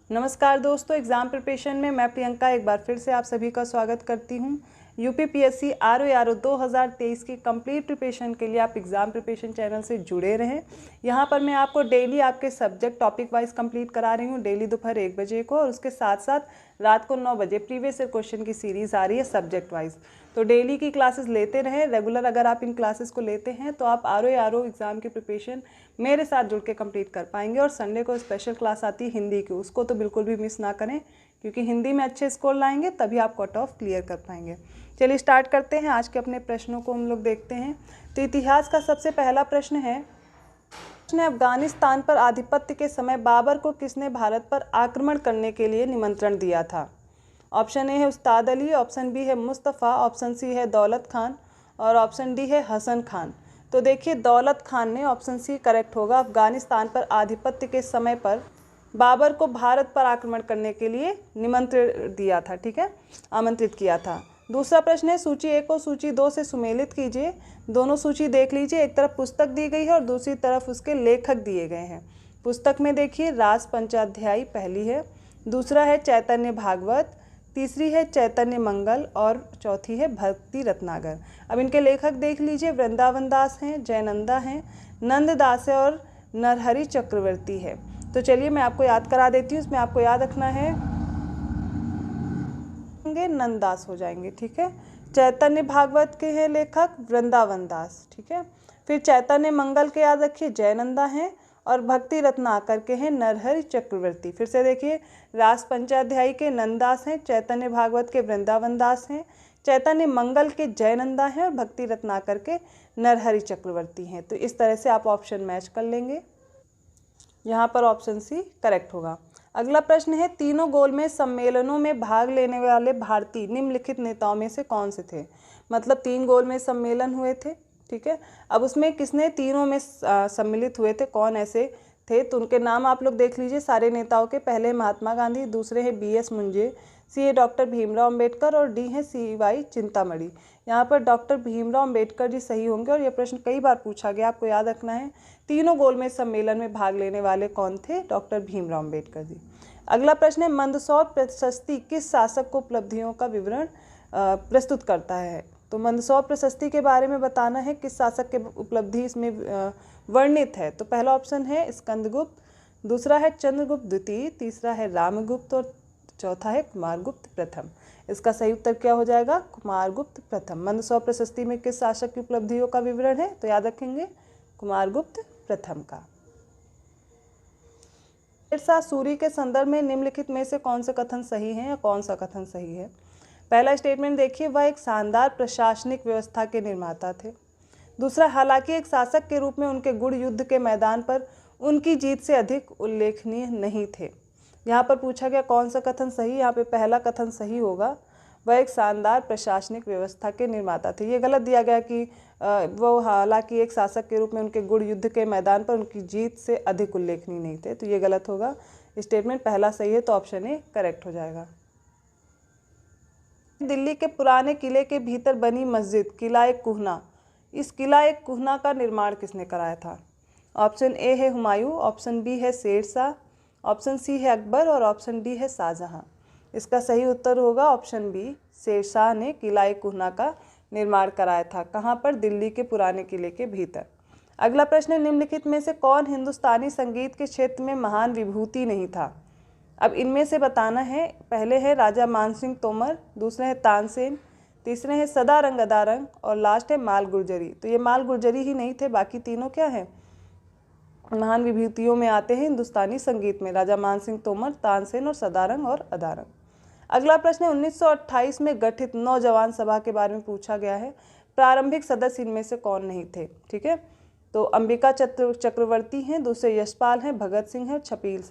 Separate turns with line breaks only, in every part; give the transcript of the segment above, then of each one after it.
नमस्कार दोस्तों, exam preparation में मैं प्रियंका एक बार फिर से आप सभी का स्वागत करती हूं। यूपीपीएससी आरओ 2023 की कंप्लीट प्रिपरेशन के लिए आप एग्ज़ाम प्रिपरेशन चैनल से जुड़े रहें। यहां पर मैं आपको डेली आपके सब्जेक्ट टॉपिक वाइज कंप्लीट करा रही हूं, डेली दोपहर 1 बजे को, और उसके साथ साथ रात को 9 बजे प्रीवियस ईयर क्वेश्चन की सीरीज़ आ रही है सब्जेक्ट वाइज। तो डेली की क्लासेस लेते रहें रेगुलर। अगर आप इन क्लासेस को लेते हैं तो आप आरओ एग्ज़ाम की प्रिपरेशन मेरे साथ जुड़ के कंप्लीट कर पाएंगे। और संडे को स्पेशल क्लास आती है हिंदी की, उसको तो बिल्कुल भी मिस ना करें, क्योंकि हिंदी में अच्छे स्कोर लाएंगे तभी आप कट ऑफ क्लियर कर पाएंगे। चलिए स्टार्ट करते हैं। आज के अपने प्रश्नों को हम लोग देखते हैं। तो इतिहास का सबसे पहला प्रश्न है, अफगानिस्तान पर आधिपत्य के समय बाबर को किसने भारत पर आक्रमण करने के लिए निमंत्रण दिया था? ऑप्शन ए है उस्ताद अली, ऑप्शन बी है मुस्तफ़ा, ऑप्शन सी है दौलत खान और ऑप्शन डी है हसन खान। तो देखिए दौलत खान ने, ऑप्शन सी करेक्ट होगा, अफगानिस्तान पर आधिपत्य के समय पर बाबर को भारत पर आक्रमण करने के लिए निमंत्रण दिया था, ठीक है, आमंत्रित किया था। दूसरा प्रश्न है, सूची 1 को सूची 2 से सुमेलित कीजिए। दोनों सूची देख लीजिए, एक तरफ पुस्तक दी गई है और दूसरी तरफ उसके लेखक दिए गए हैं। पुस्तक में देखिए रास पंचाध्यायी पहली है, दूसरा है चैतन्य भागवत, तीसरी है चैतन्य मंगल और चौथी है भक्ति रत्नाकर। अब इनके लेखक देख लीजिए, वृंदावन दास हैं, जयनंदा हैं, नंददास है और नरहरि चक्रवर्ती है। तो चलिए मैं आपको याद करा देती हूँ। इसमें आपको याद रखना है नंददास हो जाएंगे, ठीक है। चैतन्य भागवत के हैं लेखक वृंदावन दास, ठीक है। फिर चैतन्य मंगल के याद रखिए जयनंदा हैं और भक्ति रत्नाकर के हैं नरहरि चक्रवर्ती। फिर से देखिए, रास पंचाध्यायी के नंददास हैं, चैतन्य भागवत के वृंदावन दास हैं, चैतन्य मंगल के जयनंदा हैं और भक्ति रत्नाकर के नरहरि चक्रवर्ती हैं। तो इस तरह से आप ऑप्शन मैच कर लेंगे। यहाँ पर ऑप्शन सी करेक्ट होगा। अगला प्रश्न है, तीनों गोलमेज सम्मेलनों में भाग लेने वाले भारतीय निम्नलिखित नेताओं में से कौन से थे? मतलब 3 गोलमेज सम्मेलन हुए थे, ठीक है। अब उसमें किसने तीनों में सम्मिलित हुए थे, कौन ऐसे थे? तो उनके नाम आप लोग देख लीजिए सारे नेताओं के। पहले महात्मा गांधी, दूसरे हैं BS मुंजे, सी है डॉक्टर भीमराव अम्बेडकर और डी है CY चिंतामणि। यहाँ पर डॉक्टर भीमराव अम्बेडकर जी सही होंगे और यह प्रश्न कई बार पूछा गया, आपको याद रखना है। तीनों गोलमेज सम्मेलन में भाग लेने वाले कौन थे? डॉक्टर भीमराव अम्बेडकर जी। अगला प्रश्न है, मंदसौर प्रशस्ति किस शासक को उपलब्धियों का विवरण प्रस्तुत करता है? तो मंदसौर प्रशस्ति के बारे में बताना है किस शासक के उपलब्धि इसमें वर्णित है। तो पहला ऑप्शन है स्कंदगुप्त, दूसरा है चंद्रगुप्त द्वितीय, तीसरा है रामगुप्त और चौथा है कुमारगुप्त प्रथम। इसका सही उत्तर क्या हो जाएगा? कुमारगुप्त प्रथम। मंदसौर प्रशस्ति में किस शासक की उपलब्धियों का विवरण है? तो याद रखेंगे कुमारगुप्त प्रथम का। शेरशाह सूरी के संदर्भ में निम्नलिखित में से कौन से कथन सही हैं या कौन सा कथन सही है? पहला स्टेटमेंट देखिए, वह एक शानदार प्रशासनिक व्यवस्था के निर्माता थे। दूसरा, हालांकि एक शासक के रूप में उनके गुण युद्ध के मैदान पर उनकी जीत से अधिक उल्लेखनीय नहीं थे। यहाँ पर पूछा गया कौन सा कथन सही, यहाँ पे पहला कथन सही होगा, वह एक शानदार प्रशासनिक व्यवस्था के निर्माता थे। ये गलत दिया गया कि वो हालांकि एक शासक के रूप में उनके गुण युद्ध के मैदान पर उनकी जीत से अधिक उल्लेखनीय नहीं थे, तो ये गलत होगा। स्टेटमेंट पहला सही है, तो ऑप्शन ए करेक्ट हो जाएगा। दिल्ली के पुराने किले के भीतर बनी मस्जिद किला-ए-कुहना, इस किला-ए-कुहना का निर्माण किसने कराया था? ऑप्शन ए है हुमायूं, ऑप्शन बी है शेरशाह, ऑप्शन सी है अकबर और ऑप्शन डी है शाहजहां। इसका सही उत्तर होगा ऑप्शन बी, शेरशाह ने किला-ए-कुहना का निर्माण कराया था। कहाँ पर? दिल्ली के पुराने किले के भीतर। अगला प्रश्न है, निम्नलिखित में से कौन हिंदुस्तानी संगीत के क्षेत्र में महान विभूति नहीं था? अब इनमें से बताना है। पहले है राजा मानसिंह तोमर, दूसरे है तानसेन, तीसरे हैं सदारंग अदारंग और लास्ट है माल गुर्जरी। तो ये माल गुर्जरी ही नहीं थे, बाकी तीनों क्या हैं? महान विभूतियों में आते हैं हिंदुस्तानी संगीत में, राजा मानसिंह तोमर, तानसेन और सदारंग और अदारंग। अगला प्रश्न है, 1928 में गठित नौजवान सभा के बारे में पूछा गया है। प्रारंभिक सदस्य इनमें से कौन नहीं थे? ठीक है, तो अंबिका चक्रवर्ती हैं, दूसरे यशपाल हैं, भगत सिंह हैं, छबील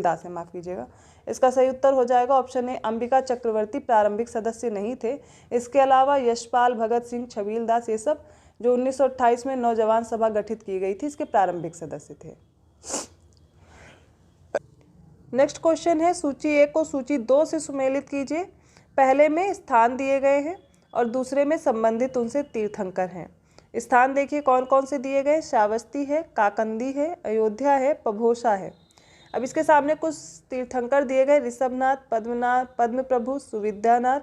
दास हैं, माफ़ कीजिएगा। इसका सही उत्तर हो जाएगा ऑप्शन ए, अंबिका चक्रवर्ती प्रारंभिक सदस्य नहीं थे। इसके अलावा यशपाल, भगत सिंह, छबील दास, ये सब जो 1928 में नौजवान सभा गठित की गई थी इसके प्रारंभिक सदस्य थे। नेक्स्ट क्वेश्चन है, सूची 1 को सूची 2 से सुमेलित कीजिए। पहले में स्थान दिए गए हैं और दूसरे में संबंधित उनसे तीर्थंकर हैं। स्थान देखिए कौन कौन से दिए गए, श्रावस्ती है, काकंदी है, अयोध्या है, पभोसा है। अब इसके सामने कुछ तीर्थंकर दिए गए, ऋषभनाथ, पद्मनाथ, पद्म प्रभु, सुविद्यानाथ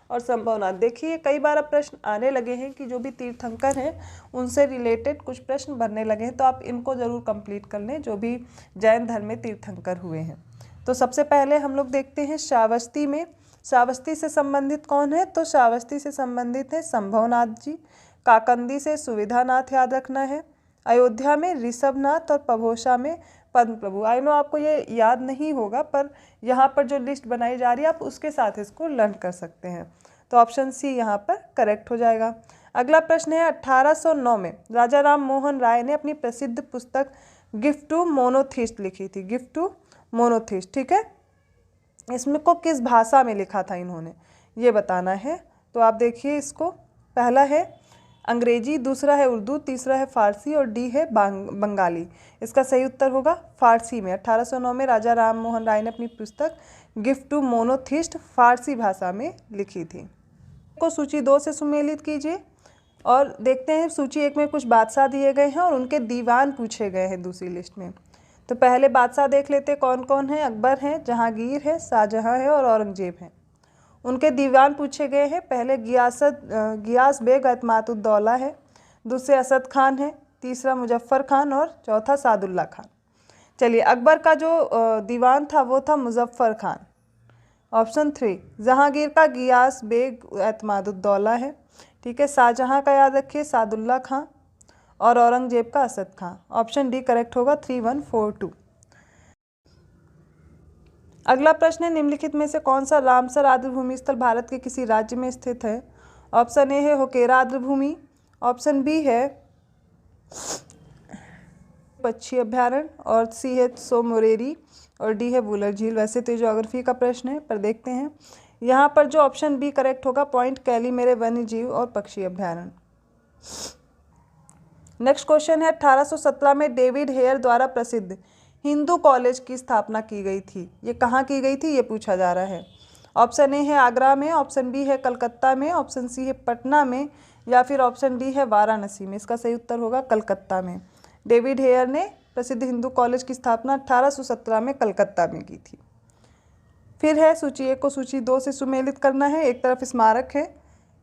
और संभवनाथ। देखिए कई बार अब प्रश्न आने लगे हैं कि जो भी तीर्थंकर हैं उनसे रिलेटेड कुछ प्रश्न बनने लगे हैं, तो आप इनको ज़रूर कंप्लीट कर लें जो भी जैन धर्म में तीर्थंकर हुए हैं। तो सबसे पहले हम लोग देखते हैं श्रावस्ती में, श्रावस्ती से संबंधित कौन है, तो श्रावस्ती से संबंधित है संभवनाथ जी। काकंदी से सुविधानाथ याद रखना है। अयोध्या में ऋषभनाथ और पभोशा में पद्म प्रभु। आई नो आपको ये याद नहीं होगा, पर यहाँ पर जो लिस्ट बनाई जा रही है आप उसके साथ इसको लर्न कर सकते हैं। तो ऑप्शन सी यहाँ पर करेक्ट हो जाएगा। अगला प्रश्न है 1809 में राजा राम मोहन राय ने अपनी प्रसिद्ध पुस्तक गिफ्ट टू मोनोथिस्ट लिखी थी। गिफ्ट टू मोनोथिस्ट, ठीक है। इसमें को किस भाषा में लिखा था इन्होंने, ये बताना है। तो आप देखिए इसको, पहला है अंग्रेजी, दूसरा है उर्दू, तीसरा है फारसी और डी है बंगाली। इसका सही उत्तर होगा फारसी में। 1809 में राजा राम मोहन राय ने अपनी पुस्तक गिफ्ट टू मोनोथिस्ट फारसी भाषा में लिखी थी। को सूची 2 से सुमेलित कीजिए और देखते हैं सूची 1 में कुछ बादशाह दिए गए हैं और उनके दीवान पूछे गए हैं दूसरी लिस्ट में। तो पहले बादशाह देख लेते कौन कौन है। अकबर है, जहांगीर है, शाहजहां है और औरंगजेब हैं। उनके दीवान पूछे गए हैं। पहले गियास बेग एतमादुद्दौला है, दूसरे असद खान है, तीसरा मुजफ्फर खान और चौथा सादुल्ला खान। चलिए अकबर का जो दीवान था वो था मुजफ्फर खान, ऑप्शन 3। जहांगीर का गियास बेग एतमादुद्दौला है, ठीक है। शाहजहां का याद रखिए सादुल्ला खां और औरंगजेब का असद खां, ऑप्शन डी करेक्ट होगा 3142। अगला प्रश्न है निम्नलिखित में से कौन सा रामसर आर्द्रभूमि स्थल भारत के किसी राज्य में स्थित है। ऑप्शन ए है होकेरा आर्द्रभूमि, ऑप्शन बी है पक्षी अभ्यारण्य और सी है सो मोरेरी और डी है वुलर झील। वैसे तो ज्योग्राफी का प्रश्न है पर देखते हैं यहाँ पर जो ऑप्शन बी करेक्ट होगा पॉइंट कैलीमेरे वन्य जीव और पक्षी अभ्यारण्य। नेक्स्ट क्वेश्चन है 1817 में डेविड हेयर द्वारा प्रसिद्ध हिंदू कॉलेज की स्थापना की गई थी। ये कहाँ की गई थी ये पूछा जा रहा है। ऑप्शन ए है आगरा में, ऑप्शन बी है कलकत्ता में, ऑप्शन सी है पटना में या फिर ऑप्शन डी है वाराणसी में। इसका सही उत्तर होगा कलकत्ता में। डेविड हेयर ने प्रसिद्ध हिंदू कॉलेज की स्थापना 1817 में कलकत्ता में की थी। फिर है सूची 1 को सूची 2 से सुमेलित करना है। एक तरफ स्मारक है,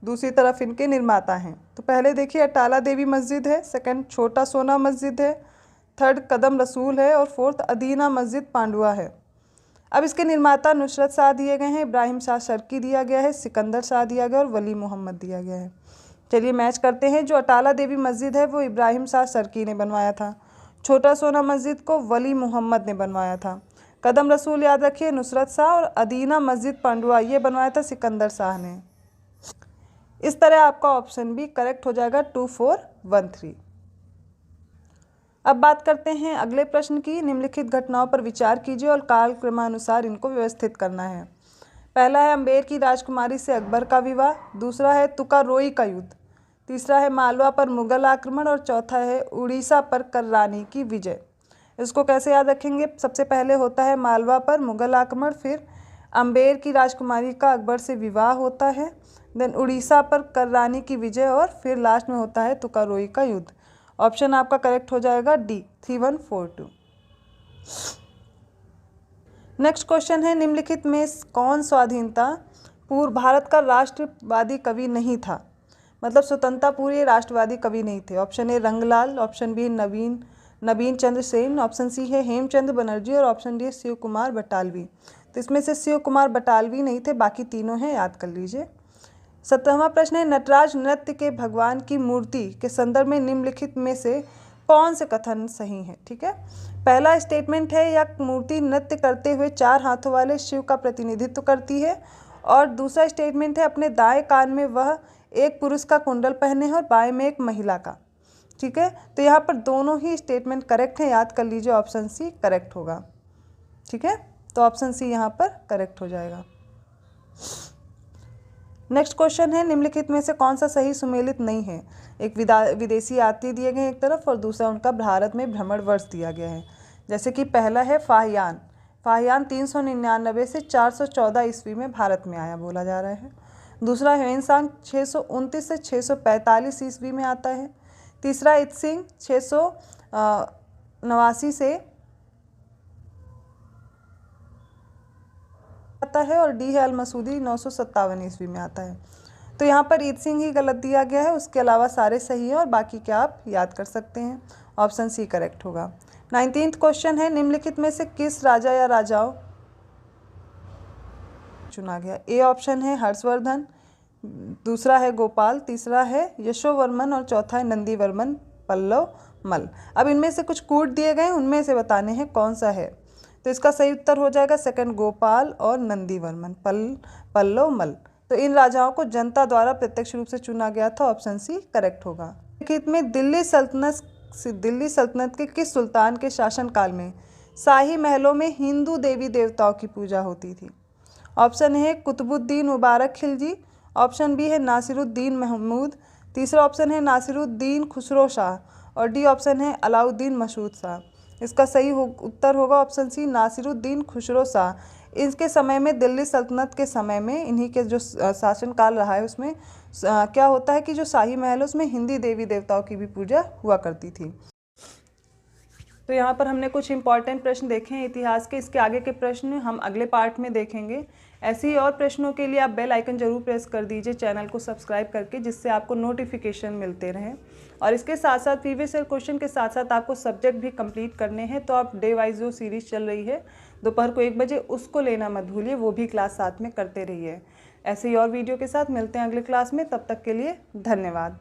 दूसरी तरफ इनके निर्माता हैं। तो पहले देखिए अटाला देवी मस्जिद है, सेकंड छोटा सोना मस्जिद है, थर्ड कदम रसूल है और फोर्थ अदीना मस्जिद पांडुआ है। अब इसके निर्माता नुसरत शाह दिए गए हैं, इब्राहिम शाह शर्की दिया गया है, सिकंदर शाह दिया गया और वली मोहम्मद दिया गया है। चलिए मैच करते हैं। जो अटाला देवी मस्जिद है वो इब्राहिम शाह शर्की ने बनवाया था, छोटा सोना मस्जिद को वली मोहम्मद ने बनवाया था, कदम रसूल याद रखिए नुसरत शाह और अदीना मस्जिद पांडुआ ये बनवाया था सिकंदर शाह ने। इस तरह आपका ऑप्शन बी करेक्ट हो जाएगा 2413। अब बात करते हैं अगले प्रश्न की। निम्नलिखित घटनाओं पर विचार कीजिए और कालक्रमानुसार इनको व्यवस्थित करना है। पहला है अम्बेर की राजकुमारी से अकबर का विवाह, दूसरा है तुकारोई का युद्ध, तीसरा है मालवा पर मुगल आक्रमण और चौथा है उड़ीसा पर कर्रानी की विजय। इसको कैसे याद रखेंगे। सबसे पहले होता है मालवा पर मुगल आक्रमण, फिर अम्बेर की राजकुमारी का अकबर से विवाह होता है, देन उड़ीसा पर कर्रानी की विजय और फिर लास्ट में होता है तुकारोई का युद्ध। ऑप्शन आपका करेक्ट हो जाएगा डी 3142। नेक्स्ट क्वेश्चन है निम्नलिखित में कौन स्वाधीनता पूर्व भारत का राष्ट्रवादी कवि नहीं था, मतलब स्वतंत्रता पूर्व राष्ट्रवादी कवि नहीं थे। Option A Ranglal, option B Navin Chandra Sen, option C है हेमचंद्र बनर्जी और ऑप्शन डी है शिव कुमार बटालवी। तो इसमें से शिव कुमार बटालवी नहीं थे, बाकी तीनों हैं, याद कर लीजिए। 17वां प्रश्न है नटराज नृत्य के भगवान की मूर्ति के संदर्भ में निम्नलिखित में से कौन से कथन सही है। ठीक है, पहला स्टेटमेंट है यह मूर्ति नृत्य करते हुए 4 हाथों वाले शिव का प्रतिनिधित्व करती है, और दूसरा स्टेटमेंट है अपने दाएं कान में वह एक पुरुष का कुंडल पहने हैं और बाएं में एक महिला का। ठीक है, तो यहाँ पर दोनों ही स्टेटमेंट करेक्ट हैं, याद कर लीजिए ऑप्शन सी करेक्ट होगा। ठीक है, तो ऑप्शन सी यहाँ पर करेक्ट हो जाएगा। नेक्स्ट क्वेश्चन है निम्नलिखित में से कौन सा सही सुमेलित नहीं है। एक विदेशी यात्री दिए गए एक तरफ और दूसरा उनका भारत में भ्रमण वर्ष दिया गया है। जैसे कि पहला है फाहियान 399 से 414 ईस्वी में भारत में आया बोला जा रहा है। दूसरा ह्वेनसांग 629 से 645 ईस्वी में आता है। तीसरा इत्सिंग 689 से आता है और डी है अल मसूदी 957 ईस्वी में आता है। तो यहाँ पर ईद सिंह ही गलत दिया गया है, उसके अलावा सारे सही हैं और बाकी क्या आप याद कर सकते हैं। ऑप्शन सी करेक्ट होगा। 19th क्वेश्चन है, निम्नलिखित में से किस राजा या राजाओं चुना गया? ए ऑप्शन है हर्षवर्धन, दूसरा है गोपाल, तीसरा है यशोवर्मन और चौथा है नंदीवर्मन पल्लव मल। अब इनमें से कुछ कूट दिए गए हैं, उनमें से बताने हैं कौन सा है। तो इसका सही उत्तर हो जाएगा सेकंड गोपाल और नंदीवर्मन पल्लव मल। तो इन राजाओं को जनता द्वारा प्रत्यक्ष रूप से चुना गया था। ऑप्शन सी करेक्ट होगा। निम्नलिखित में दिल्ली सल्तनत के किस सुल्तान के शासनकाल में शाही महलों में हिंदू देवी देवताओं की पूजा होती थी? ऑप्शन है कुतुबुद्दीन मुबारक खिलजी, ऑप्शन बी है नासिरुद्दीन महमूद, तीसरा ऑप्शन है नासिरुद्दीन खुसरो शाह और डी ऑप्शन है अलाउद्दीन मसूद शाह। इसका सही उत्तर होगा ऑप्शन सी नासिरुद्दीन खुसरो शाह। इनके समय में, दिल्ली सल्तनत के समय में, इन्हीं के जो शासनकाल रहा है उसमें क्या होता है कि जो शाही महल है उसमें हिंदी देवी देवताओं की भी पूजा हुआ करती थी। तो यहाँ पर हमने कुछ इंपॉर्टेंट प्रश्न देखे हैं इतिहास के। इसके आगे के प्रश्न हम अगले पार्ट में देखेंगे। ऐसे ही और प्रश्नों के लिए आप बेल आइकन जरूर प्रेस कर दीजिए चैनल को सब्सक्राइब करके, जिससे आपको नोटिफिकेशन मिलते रहें। और इसके साथ साथ प्रीवियस ईयर क्वेश्चन के साथ साथ आपको सब्जेक्ट भी कंप्लीट करने हैं। तो आप डे वाइज जो सीरीज़ चल रही है दोपहर को 1 बजे, उसको लेना मत भूलिए, वो भी क्लास साथ में करते रहिए। ऐसे ही और वीडियो के साथ मिलते हैं अगले क्लास में। तब तक के लिए धन्यवाद।